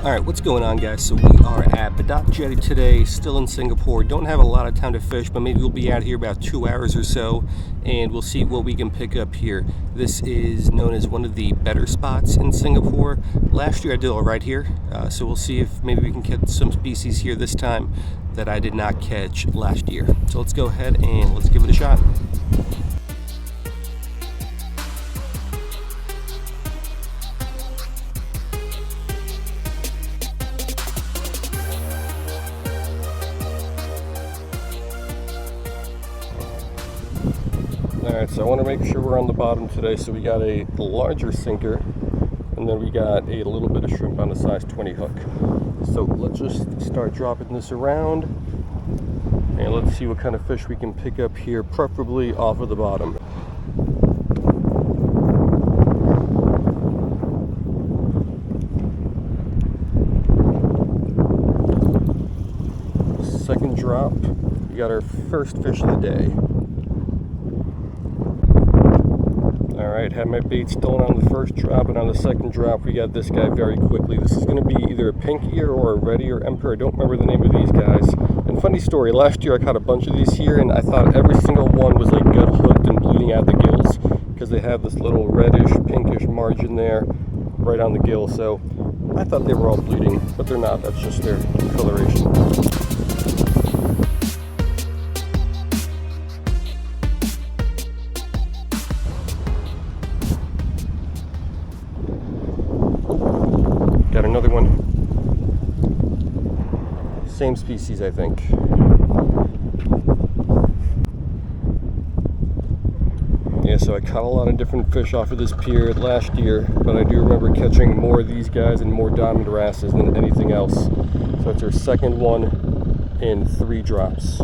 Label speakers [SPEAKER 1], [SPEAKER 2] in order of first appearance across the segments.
[SPEAKER 1] Alright, what's going on, guys? So we are at Bedok Jetty today, still in Singapore. Don't have a lot of time to fish, but maybe we'll be out here about 2 hours or so, and we'll see what we can pick up here. This is known as one of the better spots in Singapore. Last year I did all right here, so we'll see if maybe we can catch some species here this time that I did not catch last year. So let's go ahead and let's give it a shot. Alright, so I want to make sure we're on the bottom today. So we got a larger sinker, and then we got a little bit of shrimp on a size 20 hook. So let's just start dropping this around, and let's see what kind of fish we can pick up here, preferably off of the bottom. Second drop, we got our first fish of the day. Alright, had my bait stolen on the first drop, and on the second drop we got this guy very quickly. This is going to be either a pink ear or a red ear emperor. I don't remember the name of these guys. And funny story, last year I caught a bunch of these here, and I thought every single one was like gut hooked and bleeding out the gills, because they have this little reddish, pinkish margin there right on the gill. So I thought they were all bleeding, but they're not. That's just their coloration. Got another one. Same species, I think. Yeah, so I caught a lot of different fish off of this pier last year, but I do remember catching more of these guys and more diamond wrasses than anything else. So it's our second one in 3 drops.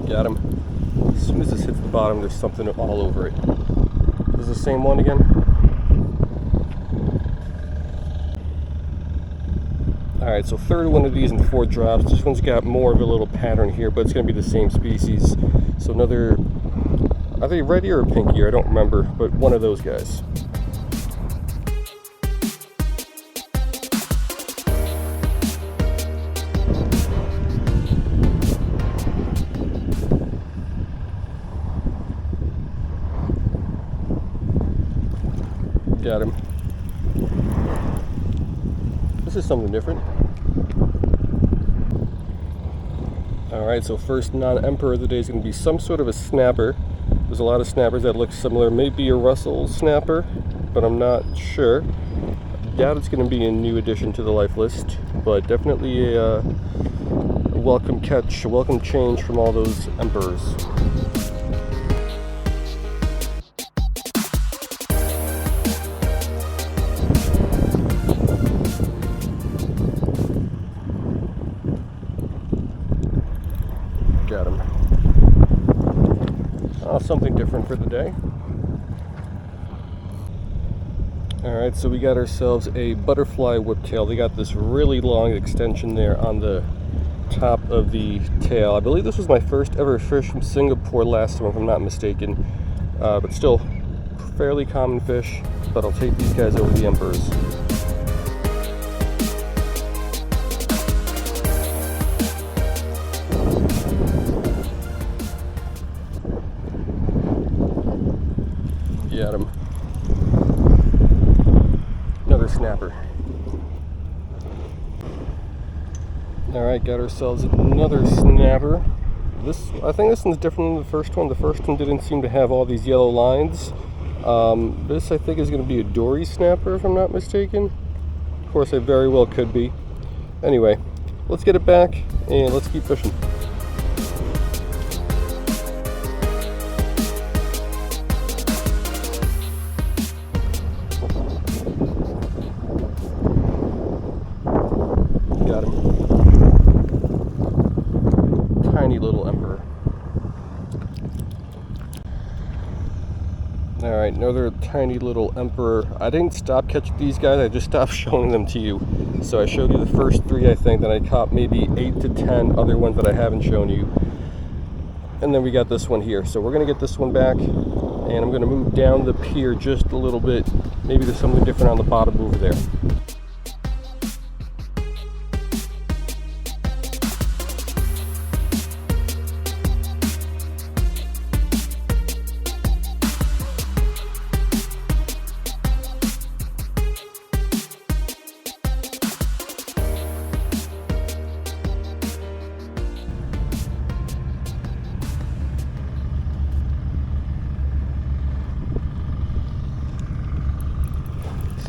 [SPEAKER 1] Got him. As soon as this hits the bottom, there's something all over it. Is this the same one again? Alright, so third one of these in 4 drops. This one's got more of a little pattern here, but it's going to be the same species. So another, are they red ear or pink ear? I don't remember, but one of those guys. Got him. This is something different. Alright, so first non-emperor of the day is going to be some sort of a snapper. There's a lot of snappers that look similar. Maybe a Russell snapper, but I'm not sure. I doubt it's going to be a new addition to the life list, but definitely a welcome catch, a welcome change from all those emperors. Got him. Something different for the day. Alright, so we got ourselves a butterfly whiptail. They got this really long extension there on the top of the tail. I believe this was my first ever fish from Singapore last time, if I'm not mistaken. But still, fairly common fish, but I'll take these guys over the emperors. Got him. Another snapper. Alright, got ourselves another snapper. I think this one's different than the first one. The first one didn't seem to have all these yellow lines. This I think is going to be a dory snapper, if I'm not mistaken. Of course, I very well could be. Anyway, let's get it back and let's keep fishing. Got him. Tiny little emperor. Alright, another tiny little emperor. I didn't stop catching these guys, I just stopped showing them to you. So I showed you the first 3, I think, then I caught maybe 8 to 10 other ones that I haven't shown you. And then we got this one here. So we're gonna get this one back, and I'm gonna move down the pier just a little bit. Maybe there's something different on the bottom over there.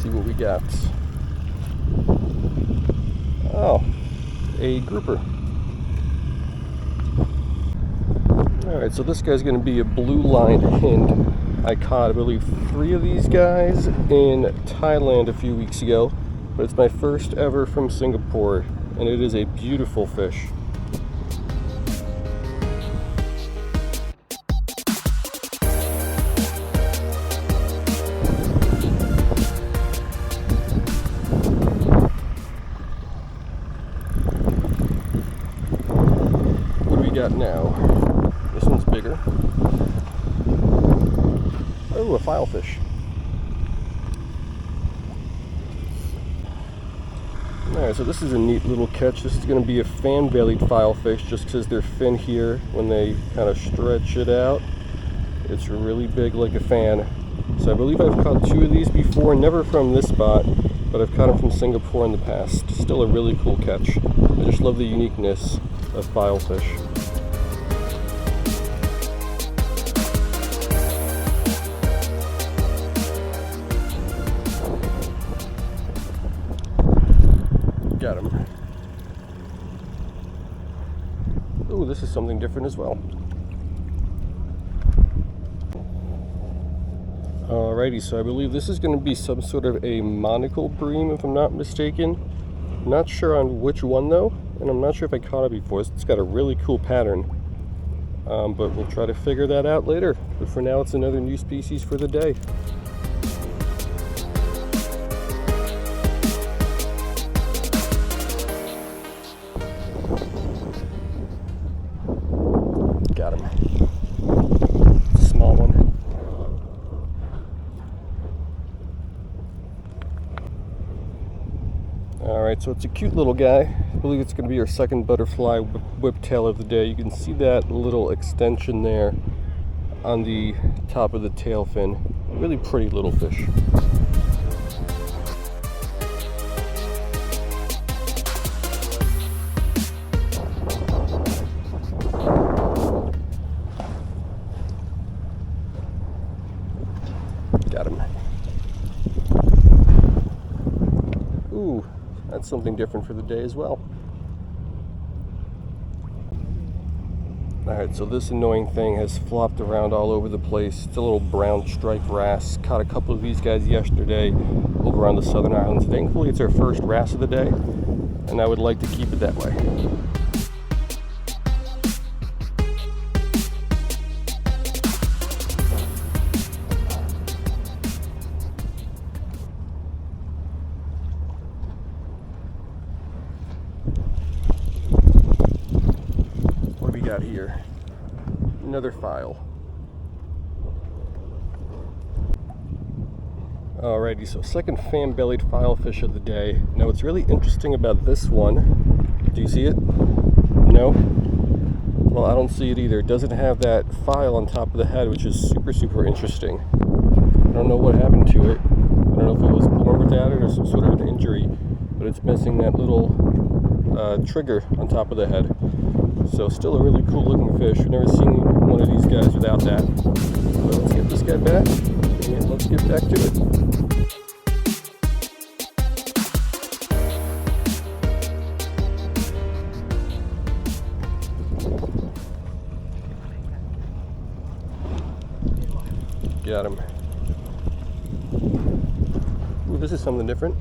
[SPEAKER 1] See what we got. Oh, a grouper. Alright, so this guy's going to be a blue line hind. I caught, I believe, 3 of these guys in Thailand a few weeks ago, but it's my first ever from Singapore, and it is a beautiful fish. Got now. This one's bigger. Oh, a filefish. Alright, so this is a neat little catch. This is going to be a fan-bellied filefish just because their fin here, when they kind of stretch it out, it's really big like a fan. So I believe I've caught 2 of these before, never from this spot, but I've caught them from Singapore in the past. Still a really cool catch. I just love the uniqueness of filefish. Got him. Ooh, this is something different as well. Alrighty, so I believe this is going to be some sort of a monocle bream, if I'm not mistaken. I'm not sure on which one though, and I'm not sure if I caught it before. It's got a really cool pattern, but we'll try to figure that out later. But for now, it's another new species for the day. Got him. Small one. Alright, so it's a cute little guy. I believe it's going to be our second butterfly whiptail of the day. You can see that little extension there on the top of the tail fin. Really pretty little fish. Got him. Ooh, that's something different for the day as well. Alright, so this annoying thing has flopped around all over the place. It's a little brown striped wrasse. Caught a couple of these guys yesterday over on the Southern Islands. Thankfully, it's our first wrasse of the day, and I would like to keep it that way. Got here another file. Alrighty, so second fan-bellied filefish of the day. Now what's really interesting about this one, do you see it? No? Well, I don't see it either. It doesn't have that file on top of the head, which is super interesting. I don't know what happened to it. I don't know if it was born without it or some sort of an injury, but it's missing that little trigger on top of the head. So still a really cool looking fish. I've never seen one of these guys without that. So let's get this guy back and let's get back to it. Got him. Ooh, this is something different.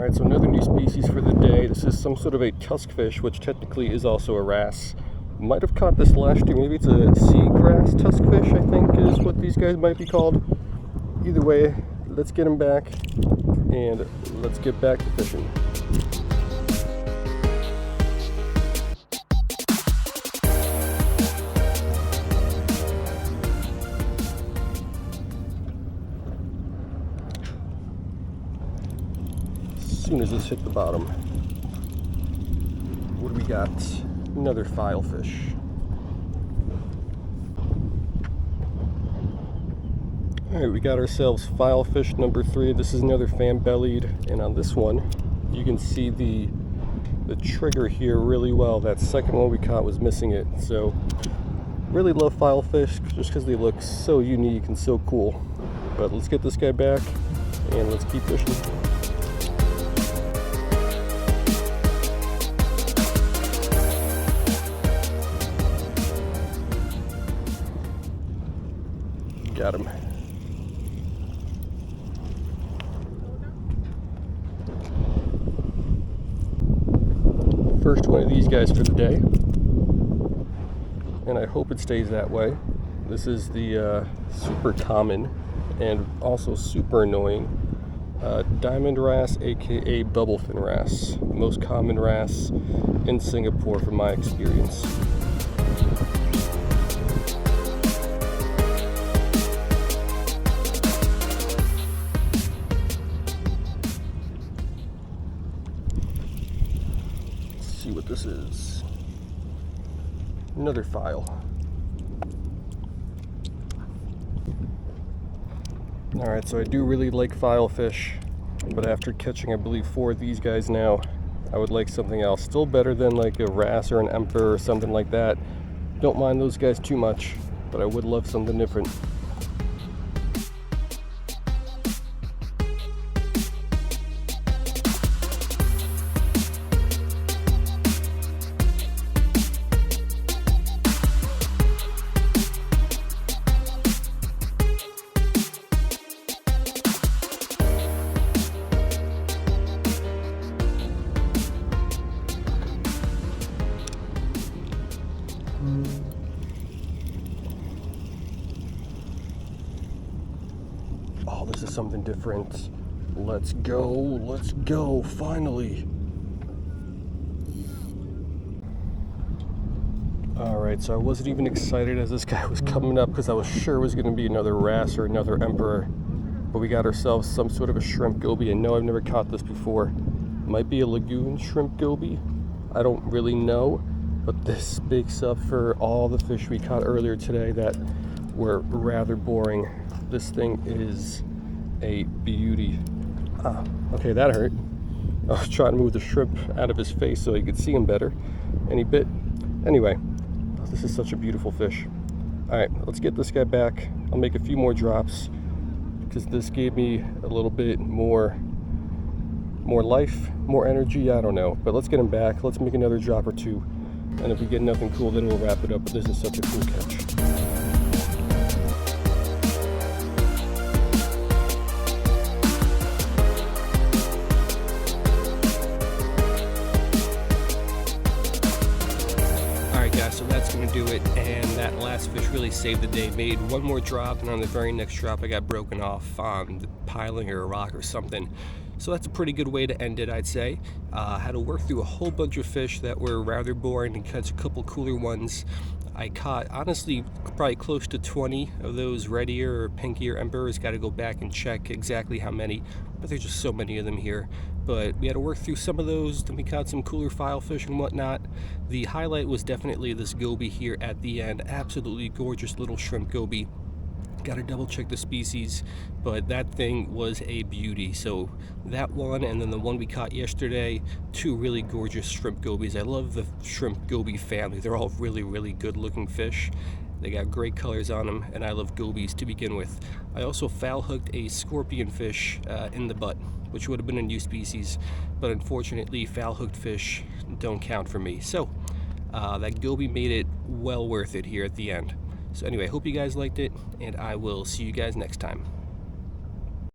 [SPEAKER 1] Alright, so another new species for the day. This is some sort of a tuskfish, which technically is also a wrasse. Might have caught this last year. Maybe it's a seagrass tuskfish, I think is what these guys might be called. Either way, let's get him back and let's get back to fishing. As soon as this hit the bottom, what do we got? Another filefish. Alright, we got ourselves filefish number 3. This is another fan-bellied, and on this one, you can see the trigger here really well. That second one we caught was missing it. So, really love filefish just because they look so unique and so cool. But let's get this guy back, and let's keep fishing. Got him. First one of these guys for the day, and I hope it stays that way. This is the super common and also super annoying diamond wrasse, aka bubblefin wrasse. Most common wrasse in Singapore from my experience. See what this is. Another file. Alright, so I do really like filefish, but after catching I believe 4 of these guys now, I would like something else. Still better than like a wrasse or an emperor or something like that. Don't mind those guys too much, but I would love something different. Oh, this is something different. Let's go, finally. Alright, so I wasn't even excited as this guy was coming up because I was sure it was going to be another wrasse or another emperor. But we got ourselves some sort of a shrimpgoby, and no, I've never caught this before. Might be a Lagoon Shrimpgoby. I don't really know, but this makes up for all the fish we caught earlier today that were rather boring. This thing is a beauty. Ah, okay, that hurt. I was trying to move the shrimp out of his face so he could see him better, and he bit. Anyway, this is such a beautiful fish. Alright, let's get this guy back. I'll make a few more drops because this gave me a little bit more life, more energy, I don't know. But let's get him back. Let's make another drop or 2. And if we get nothing cool, then we'll wrap it up. But this is such a cool catch. So that's going to do it, and that last fish really saved the day. Made one more drop, and on the very next drop I got broken off on the piling or a rock or something. So that's a pretty good way to end it, I'd say. Had to work through a whole bunch of fish that were rather boring and catch a couple cooler ones. I caught, honestly, probably close to 20 of those red ear or pink ear emperors. Got to go back and check exactly how many, but there's just so many of them here. But we had to work through some of those, then we caught some cooler filefish and whatnot. The highlight was definitely this goby here at the end. Absolutely gorgeous little shrimp goby. Got to double check the species, but that thing was a beauty. So that one, and then the one we caught yesterday, 2 really gorgeous shrimp gobies. I love the shrimp goby family. They're all really, really good looking fish. They got great colors on them, and I love gobies to begin with. I also foul hooked a scorpion fish in the butt, which would have been a new species, but unfortunately foul hooked fish don't count for me. So that goby made it well worth it here at the end. So anyway, hope you guys liked it, and I will see you guys next time.